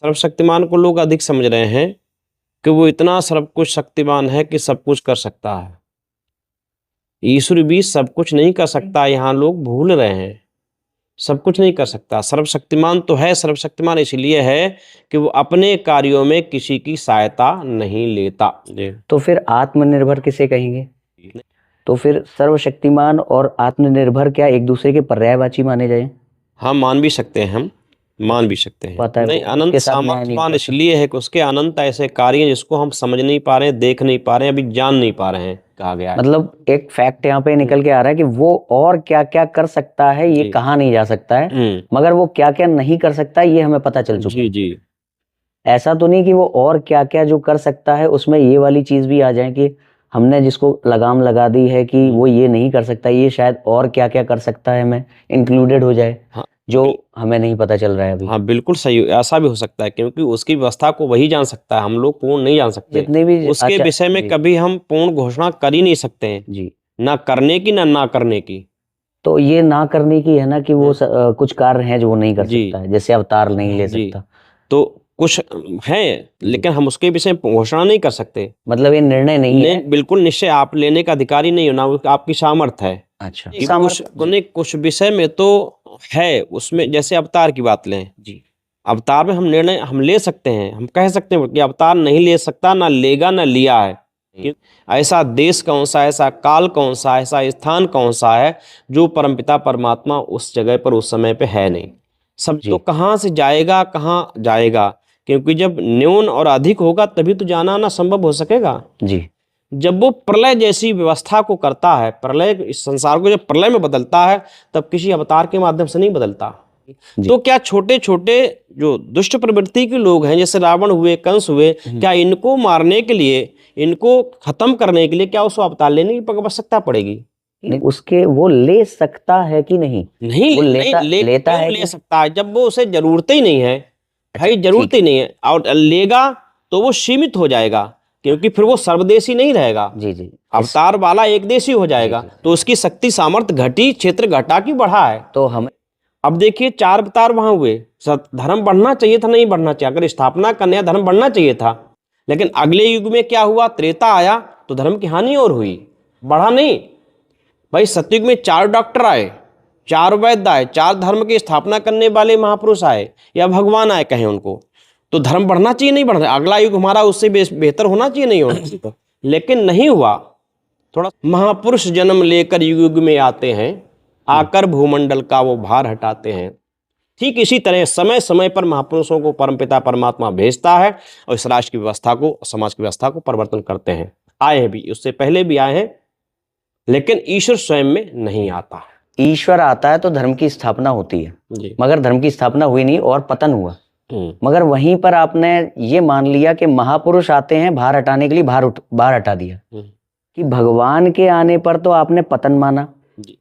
सर्वशक्तिमान को लोग अधिक समझ रहे हैं कि वो इतना सब कुछ शक्तिमान है कि सब कुछ कर सकता है। ईश्वर भी सब कुछ नहीं कर सकता, यहाँ लोग भूल रहे हैं। सब कुछ नहीं कर सकता। सर्वशक्तिमान तो है, सर्वशक्तिमान इसलिए है कि वो अपने कार्यों में किसी की सहायता नहीं लेता। तो फिर आत्मनिर्भर किसे कहेंगे? तो फिर सर्वशक्तिमान और आत्मनिर्भर क्या एक दूसरे के पर्यायवाची माने जाए? हाँ, मान भी सकते हैं, हम मान भी सकते हैं। पता है नहीं, उसके अनंत साथ न्याय नहीं सामर्थ्यवान होता। इसलिए है कि उसके अनंत ऐसे कार्य हैं जिसको हम समझ नहीं पा रहे हैं, देख नहीं पा रहे हैं, अभी जान नहीं पा रहे हैं, कहा गया है। मतलब एक फैक्ट यहाँ पे निकल के आ रहा है कि वो और क्या क्या कर सकता है ये जी। कहा नहीं जा सकता है, मगर वो क्या क्या नहीं कर सकता ये हमें पता चल चुका है। जी जी। ऐसा तो नहीं कि वो और क्या क्या जो कर सकता है उसमें ये वाली चीज भी आ जाए कि हमने जिसको लगाम लगा दी है कि वो ये नहीं कर सकता, ये शायद और क्या क्या कर सकता है में इंक्लूडेड हो जाए। हाँ, जो हमें नहीं पता चल रहा है अभी। हाँ बिल्कुल सही, ऐसा भी हो सकता है, क्योंकि उसकी व्यवस्था को वही जान सकता है, हम लोग पूर्ण नहीं जान सकते। जितने भी उसके अच्छा, विषय में जी कभी हम पूर्ण घोषणा कर ही नहीं सकते हैं, जी। ना करने की ना करने की। तो ये ना करने की है ना कि वो कुछ कार्य हैं जो वो नहीं कर जी। सकता है, जैसे अवतार नहीं ले जी, सकता। तो कुछ है, लेकिन हम उसके विषय में घोषणा नहीं कर सकते। मतलब ये निर्णय नहीं है। बिल्कुल निश्चय आप लेने का अधिकारी नहीं हो, ना वो आपकी सामर्थ्य है। अच्छा, कि कुछ विषय में तो है, उसमें जैसे अवतार की बात लें जी। अवतार में हम निर्णय हम ले सकते हैं, हम कह सकते हैं कि अवतार नहीं ले सकता, ना लेगा ना लिया है। कि ऐसा देश कौन सा, ऐसा काल कौन सा, ऐसा स्थान कौन सा है जो परमपिता परमात्मा उस जगह पर उस समय पे है नहीं। सब जी। तो कहाँ से जाएगा, कहाँ जाएगा, क्योंकि जब न्यून और अधिक होगा तभी तो जाना आना संभव हो सकेगा। जी। जब वो प्रलय जैसी व्यवस्था को करता है, प्रलय इस संसार को जब प्रलय में बदलता है, तब किसी अवतार के माध्यम से नहीं बदलता। तो क्या छोटे छोटे जो दुष्ट प्रवृत्ति के लोग हैं, जैसे रावण हुए, कंस हुए, क्या इनको मारने के लिए, इनको खत्म करने के लिए क्या उसको अवतार लेने की आवश्यकता पड़ेगी? नहीं, उसके वो ले सकता है कि नहीं? नहीं, वो लेता लेता है ले सकता है जब वो उसे जरूरत ही नहीं है। भाई अच्छा, जरूरत ठीक ही नहीं है, और लेगा तो वो सीमित हो जाएगा, क्योंकि फिर वो सर्वदेशी नहीं रहेगा। जी जी। अवतार वाला एक देशी हो जाएगा, तो उसकी शक्ति सामर्थ्य घटी, क्षेत्र घटा की बढ़ा है। तो हमें अब देखिए 4 अवतार वहां हुए, धर्म बढ़ना चाहिए था, नहीं बढ़ना चाहिए, अगर स्थापना करने धर्म बढ़ना चाहिए था। लेकिन अगले युग में क्या हुआ, त्रेता आया तो धर्म की हानि और हुई, बढ़ा नहीं। भाई सतयुग में 4 डॉक्टर आए, 4 वैद्य आए, 4 धर्म की स्थापना करने वाले महापुरुष आए या भगवान आए कहें उनको, तो धर्म बढ़ना चाहिए, नहीं बढ़ना, अगला युग हमारा उससे बेहतर होना चाहिए, नहीं होना चाहिए। लेकिन नहीं हुआ। थोड़ा महापुरुष जन्म लेकर युग युग में आते हैं, आकर भूमंडल का वो भार हटाते हैं। ठीक इसी तरह समय समय पर महापुरुषों को परमपिता परमात्मा भेजता है और इस राष्ट्र की व्यवस्था को, समाज की व्यवस्था को परिवर्तन करते हैं। आए हैं भी, उससे पहले भी आए हैं, लेकिन ईश्वर स्वयं में नहीं आता। ईश्वर आता है तो धर्म की स्थापना होती है, मगर धर्म की स्थापना हुई नहीं और पतन हुआ। मगर वहीं पर आपने ये मान लिया कि महापुरुष आते हैं भार हटाने के लिए, भार हटा दिया। कि भगवान के आने पर तो आपने पतन माना,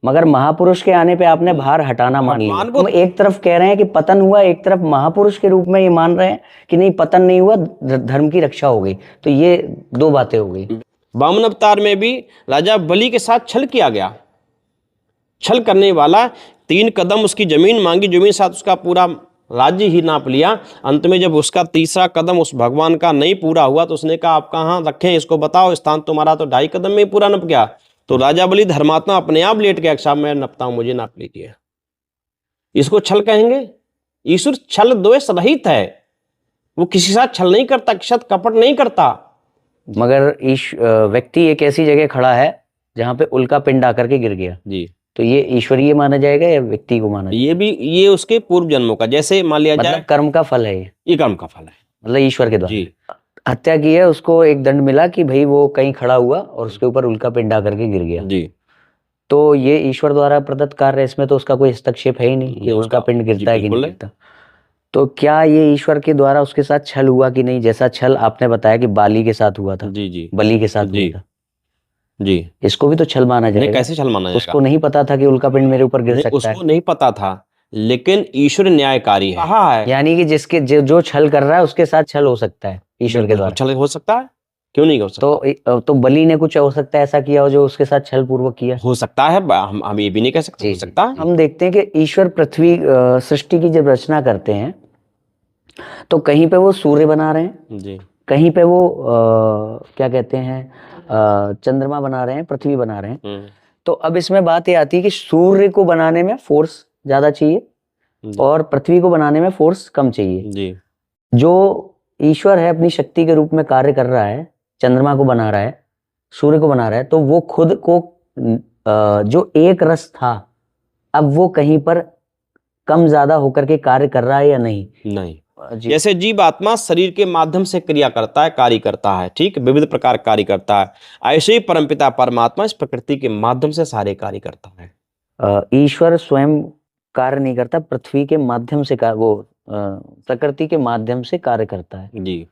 मगर महापुरुष के आने पे आपने भार हटाना मान लिया। हम एक तरफ कह रहे हैं कि पतन हुआ, एक तरफ महापुरुष के रूप में ये मान रहे हैं कि नहीं पतन नहीं हुआ, धर्म की रक्षा हो गई। तो ये 2 बातें हो गई। वामन अवतार में भी राजा बलि के साथ छल किया गया। छल करने वाला 3 कदम उसकी जमीन मांगी, जमीन साथ उसका पूरा राज्य ही नाप लिया। अंत में जब उसका तीसरा कदम उस भगवान का नहीं पूरा हुआ तो उसने कहा आप कहाँ रखें इसको, बताओ, स्थान तुम्हारा तो 2.5 कदम में ही पूरा नप गया। तो राजा बलि धर्मात्मा अपने आप लेट गया, साहब मैं नपता हूं, मुझे नाप लीजिए। इसको छल कहेंगे? ईश्वर छल द्वेष रहित है, वो किसी के साथ छल नहीं करता, किसी साथ कपट नहीं करता। मगर व्यक्ति एक ऐसी जगह खड़ा है जहां पे उल्का पिंड आकर के गिर गया जी, तो ये ईश्वरीय माना जाएगा या व्यक्ति को माना जाएगा? ये उसके पूर्व जन्मों का, जैसे मान लिया जाए, मतलब कर्म का फल है ये कर्म का फल है, मतलब ईश्वर के द्वारा हत्या की है, उसको एक दंड मिला कि भाई वो कहीं खड़ा हुआ और उसके ऊपर उल्का पिंड आकर के गिर गया जी। तो ये ईश्वर द्वारा प्रदत्त कार्य, इसमें तो उसका कोई हस्तक्षेप है ही नहीं कि उल्का पिंड गिरता है कि नहीं गिरता। तो क्या ये ईश्वर के द्वारा उसके साथ छल हुआ कि नहीं? जैसा छल आपने बताया कि बाली के साथ हुआ था, जी बलि के साथ हुआ था जी, इसको भी तो छल माना जाएगा। कैसे छल माना जाएगा? उसको नहीं पता था कि उल्का पिंड मेरे ऊपर गिर सकता है, उसको नहीं पता था, लेकिन ईश्वर न्यायकारी है, कहा है। यानी कि जिसके जो छल कर रहा है उसके साथ छल हो सकता है ईश्वर के द्वारा। छल हो सकता है, क्यों नहीं हो सकता? तो बलि ने कुछ हो सकता है ऐसा किया हो जो उसके साथ छल पूर्वक किया, हो सकता है, हम ये भी नहीं कह सकते, हो सकता है। हम देखते हैं कि ईश्वर पृथ्वी सृष्टि की जब रचना करते हैं तो कहीं पे वो सूर्य बना रहे हैं जी, कहीं पे वो क्या कहते हैं चंद्रमा बना रहे हैं, पृथ्वी बना रहे हैं। तो अब इसमें बात ये आती है कि सूर्य को बनाने में फोर्स ज्यादा चाहिए और पृथ्वी को बनाने में फोर्स कम चाहिए। जी, जो ईश्वर है अपनी शक्ति के रूप में कार्य कर रहा है, चंद्रमा को बना रहा है, सूर्य को बना रहा है, तो वो खुद को जो एक रस था अब वो कहीं पर कम ज्यादा होकर के कार्य कर रहा है या नहीं? नहीं। जी। जैसे जीवात्मा शरीर के माध्यम से क्रिया करता है, कार्य करता है, ठीक, विविध प्रकार कार्य करता है, ऐसे ही परमपिता परमात्मा इस प्रकृति के माध्यम से सारे कार्य करता है। ईश्वर स्वयं कार्य नहीं करता, पृथ्वी के माध्यम से वो प्रकृति के माध्यम से कार्य करता है। जी।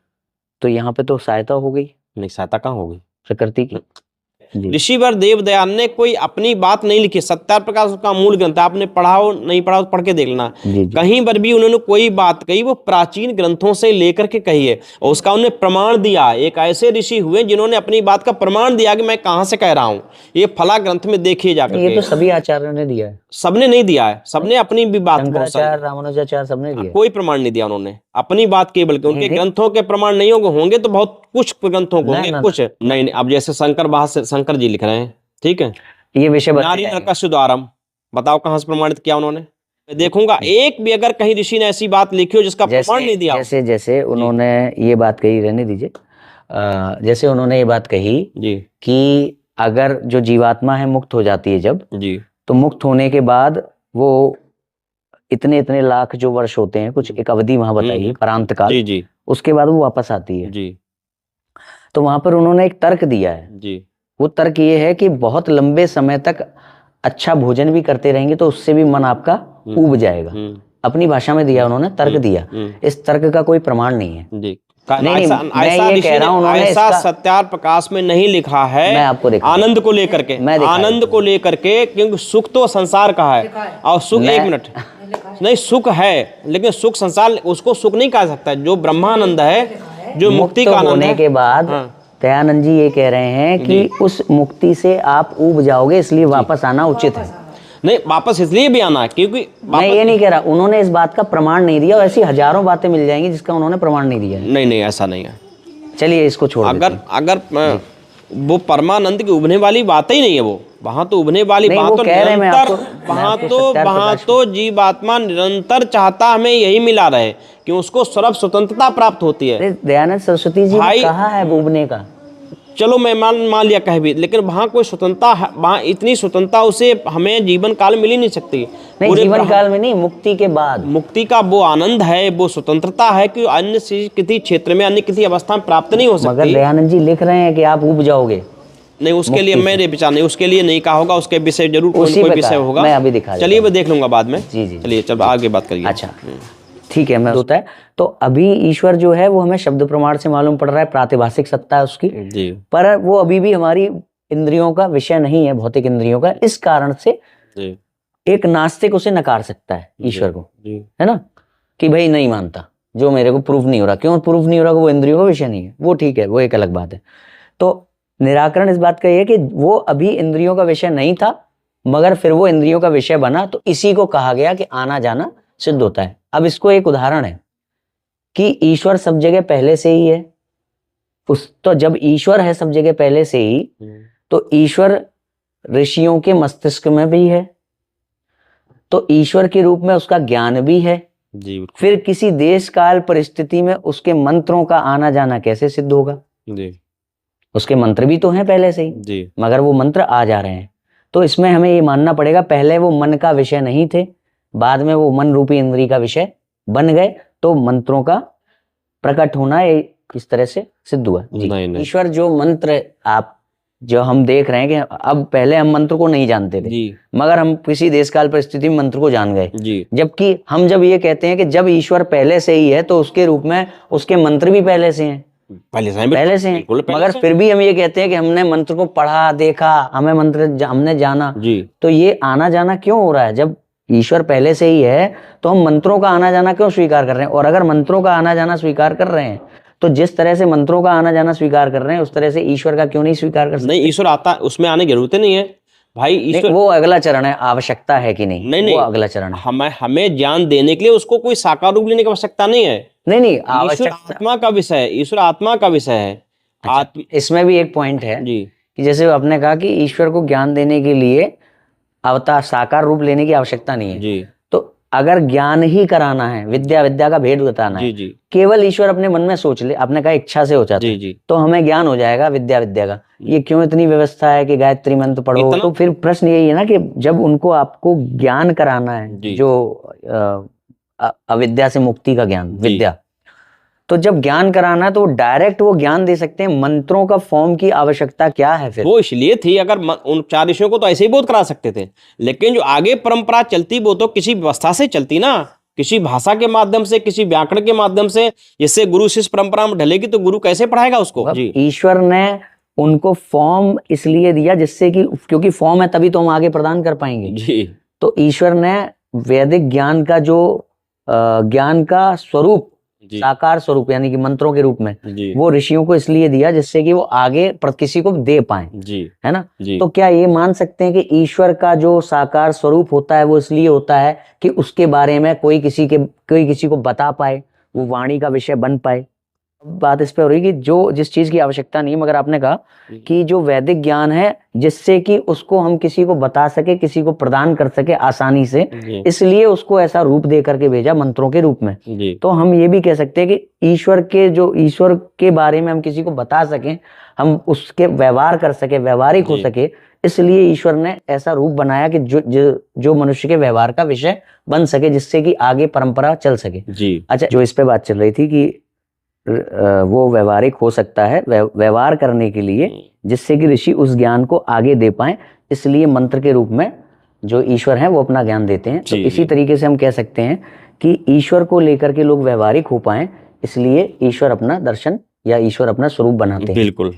तो यहाँ पे तो सहायता हो गई, नहीं, सहायता कहाँ होगी प्रकृति की। ऋषिवर देवदयाल ने कोई अपनी बात नहीं लिखी, सत्यार प्रकाश उसका मूल ग्रंथ है, आपने पढ़ा हो नहीं पढ़ा हो तो पढ़ के देख लेना। कहीं पर भी उन्होंने कोई बात कही वो प्राचीन ग्रंथों से लेकर के कही है और उसका उन्होंने प्रमाण दिया। एक ऐसे ऋषि हुए जिन्होंने अपनी बात का प्रमाण दिया कि मैं कहाँ से कह रहा हूँ, ये फला ग्रंथ में देखिए जाकर। ये तो सभी आचार्यों ने दिया है, सबने नहीं दिया है, सबने अपनी भी बात, शंकराचार्य, रामानुजाचार्य सबने दिया, कोई प्रमाण नहीं दिया उन्होंने, अपनी बात केवल के उनके ग्रंथों के प्रमाण नहीं होंगे तो बहुत कुछ ग्रंथों को होंगे, कुछ नहीं। अब जैसे शंकर भाष्य शंकर जी लिख रहे हैं, ठीक है, ये विषय नारी नरकस्य द्वारम, बताओ कहाँ से प्रमाणित किया उन्होंने? मैं देखूंगा एक भी अगर कहीं ऋषि ने ऐसी बात लिखी हो जिसका प्रमाण नहीं दिया। जैसे उन्होंने ये बात कही, रहने दीजिए, जैसे उन्होंने ये बात कही जी कि अगर जो जीवात्मा है मुक्त हो जाती है जब जी, तो मुक्त होने के बाद वो इतने इतने लाख जो वर्ष होते हैं, कुछ एक अवधि वहां बताइए, परांत काल, जी जी, उसके बाद वो वापस आती है जी। तो वहां पर उन्होंने एक तर्क दिया है जी। वो तर्क ये है कि बहुत लंबे समय तक अच्छा भोजन भी करते रहेंगे तो उससे भी मन आपका ऊब जाएगा। अपनी भाषा में दिया उन्होंने, तर्क दिया। इस तर्क का कोई प्रमाण नहीं है। जी। नहीं, मैं ये कह रहा हूं उन्होंने ऐसा सत्यार प्रकाश में नहीं लिखा है। मैं आपको दिखा आनंद को लेकर के, आनंद को लेकर के, क्योंकि सुख तो संसार का है और सुख, एक मिनट, नहीं, सुख है लेकिन सुख संसार, उसको सुख नहीं कहा सकता। जो ब्रह्मानंद है, जो मुक्ति का आनंद होने के बाद दयानंद जी ये कह रहे हैं कि उस मुक्ति से आप ऊब जाओगे, इसलिए वापस आना उचित है। नहीं, वापस इसलिए भी आना है क्योंकि मैं ये नहीं कह रहा, उन्होंने इस बात का प्रमाण नहीं दिया और ऐसी हजारों बातें मिल जाएंगी जिसका उन्होंने प्रमाण नहीं दिया है। नहीं नहीं, ऐसा नहीं है। चलिए इसको छोड़ अगर वो परमानंद की उभने वाली बात ही नहीं है, वो वहां तो उभने वाली बात तो निरंतर, वहां तो जीवात्मा निरंतर चाहता हमें यही मिला रहे कि उसको सर्व स्वतंत्रता प्राप्त होती है। दयानंद सरस्वती जी ने कहा है उभने का, चलो मैं मान लिया कह भी, लेकिन वहाँ कोई स्वतंत्रता, वहाँ इतनी स्वतंत्रता उसे हमें जीवन काल मिल ही नहीं सकती। नहीं, जीवन काल में नहीं, मुक्ति के बाद। मुक्ति का वो आनंद है, वो स्वतंत्रता है कि अन्य किसी क्षेत्र में, अन्य किसी अवस्था में प्राप्त नहीं हो सकती। मगर दयानंद जी लिख रहे हैं कि आप उब जाओगे। नहीं, उसके लिए मेरे विचार नहीं, उसके लिए नहीं कहा होगा, उसके विषय जरूर कोई विषय होगा, मैं अभी दिखा, चलिए मैं देख लूंगा बाद में। जी जी, चलिए चल आगे बात करिए। अच्छा ठीक है, मैं होता है तो अभी ईश्वर जो है वो हमें शब्द प्रमाण से मालूम पड़ रहा है, प्रातिभाषिक सत्ता है उसकी जी, पर वो अभी भी हमारी इंद्रियों का विषय नहीं है, भौतिक इंद्रियों का। इस कारण से जी, एक नास्तिक उसे नकार सकता है ईश्वर को, है ना, कि भाई नहीं मानता, जो मेरे को प्रूफ नहीं हो रहा। क्यों प्रूफ नहीं हो रहा? वो इंद्रियों का विषय नहीं है, वो ठीक है, वो एक अलग बात है। तो निराकरण इस बात का ये है कि वो अभी इंद्रियों का विषय नहीं था, मगर फिर वो इंद्रियों का विषय बना, तो इसी को कहा गया कि आना जाना सिद्ध होता है। अब इसको एक उदाहरण है कि ईश्वर सब जगह पहले से ही है, तो जब ईश्वर है सब जगह पहले से ही, तो ईश्वर ऋषियों के मस्तिष्क में भी है, तो ईश्वर के रूप में उसका ज्ञान भी है जी। फिर किसी देश काल परिस्थिति में उसके मंत्रों का आना जाना कैसे सिद्ध होगा जी? उसके मंत्र भी तो हैं पहले से ही जी, मगर वो मंत्र आ जा रहे हैं। तो इसमें हमें ये मानना पड़ेगा पहले वो मन का विषय नहीं थे, बाद में वो मन रूपी इंद्री का विषय बन गए, तो मंत्रों का प्रकट होना इस तरह से सिद्ध हुआ जी। ईश्वर जो मंत्र आप जो हम देख रहे हैं कि अब पहले हम मंत्र को नहीं जानते थे जी, मगर हम किसी देश काल परिस्थिति में मंत्र को जान गए जी। जबकि हम जब ये कहते हैं कि जब ईश्वर पहले से ही है तो उसके रूप में उसके मंत्र भी पहले से हैं, पहले से हैं, मगर फिर भी हम ये कहते हैं कि हमने मंत्र को पढ़ा देखा, हमें मंत्र हमने जाना जी। तो ये आना जाना क्यों हो रहा है? जब ईश्वर पहले से ही है तो हम मंत्रों का आना जाना क्यों स्वीकार कर रहे हैं? और अगर मंत्रों का आना जाना स्वीकार कर रहे हैं तो जिस तरह से मंत्रों का आना जाना स्वीकार कर रहे हैं उस तरह से ईश्वर का क्यों नहीं स्वीकार कर सकते? नहीं, ईश्वर आता, उसमें आने की जरूरत नहीं है। भाई ईश्वर वो अगला चरण है, आवश्यकता है कि नहीं, नहीं वो अगला चरण है। हमें ज्ञान देने के लिए उसको कोई साकार रूप लेने की आवश्यकता नहीं है। नहीं ईश्वर आत्मा का विषय है, ईश्वर आत्मा का विषय है। अच्छा, इसमें भी एक पॉइंट है जी कि जैसे आपने कहा कि ईश्वर को ज्ञान देने के लिए अवतार साकार रूप लेने की आवश्यकता नहीं है जी। तो अगर ज्ञान ही कराना है, विद्या का भेद बताना है, जी केवल ईश्वर अपने मन में सोच ले, आपने कहा इच्छा से हो जाता है, तो हमें ज्ञान हो जाएगा विद्या का। ये क्यों इतनी व्यवस्था है कि गायत्री मंत्र पढ़ो? तो फिर प्रश्न यही है ना कि जब उनको आपको ज्ञान कराना है, जो अविद्या से मुक्ति का ज्ञान, विद्या, तो जब ज्ञान कराना है तो डायरेक्ट वो ज्ञान दे सकते हैं। मंत्रों का फॉर्म की आवश्यकता क्या है फिर? वो इसलिए थी, अगर उन 4 ऋषियों को तो ऐसे ही बोध करा सकते थे, लेकिन जो आगे परंपरा चलती वो तो किसी व्यवस्था से चलती ना, किसी भाषा के माध्यम से, किसी व्याकरण के माध्यम से। जिससे गुरु शिष्य परंपरा में ढलेगी तो गुरु कैसे पढ़ाएगा उसको? जी। ईश्वर ने उनको फॉर्म इसलिए दिया जिससे कि, क्योंकि फॉर्म है तभी तो हम आगे प्रदान कर पाएंगे। जी। तो ईश्वर ने वैदिक ज्ञान का जो ज्ञान का स्वरूप, साकार स्वरूप यानी कि मंत्रों के रूप में, वो ऋषियों को इसलिए दिया जिससे कि वो आगे किसी को दे पाए, है ना? तो क्या ये मान सकते हैं कि ईश्वर का जो साकार स्वरूप होता है वो इसलिए होता है कि उसके बारे में कोई किसी को बता पाए, वो वाणी का विषय बन पाए? बात इस पे हो रही कि जो जिस चीज की आवश्यकता नहीं, मगर आपने कहा कि जो वैदिक ज्ञान है जिससे कि उसको हम किसी को बता सके, किसी को प्रदान कर सके आसानी से, इसलिए उसको ऐसा रूप दे करके भेजा मंत्रों के रूप में। तो हम ये भी कह सकते हैं कि ईश्वर के बारे में हम किसी को बता सकें, हम उसके व्यवहार कर सके, व्यवहारिक हो सके, इसलिए ईश्वर ने ऐसा रूप बनाया कि जो मनुष्य के व्यवहार का विषय बन सके, जिससे कि आगे परंपरा चल सके। अच्छा, जो इस पे बात चल रही थी कि वो व्यवहारिक हो सकता है, व्यवहार करने के लिए, जिससे कि ऋषि उस ज्ञान को आगे दे पाए, इसलिए मंत्र के रूप में जो ईश्वर है वो अपना ज्ञान देते हैं। तो इसी तरीके से हम कह सकते हैं कि ईश्वर को लेकर के लोग व्यवहारिक हो पाए, इसलिए ईश्वर अपना दर्शन या ईश्वर अपना स्वरूप बनाते हैं। बिल्कुल।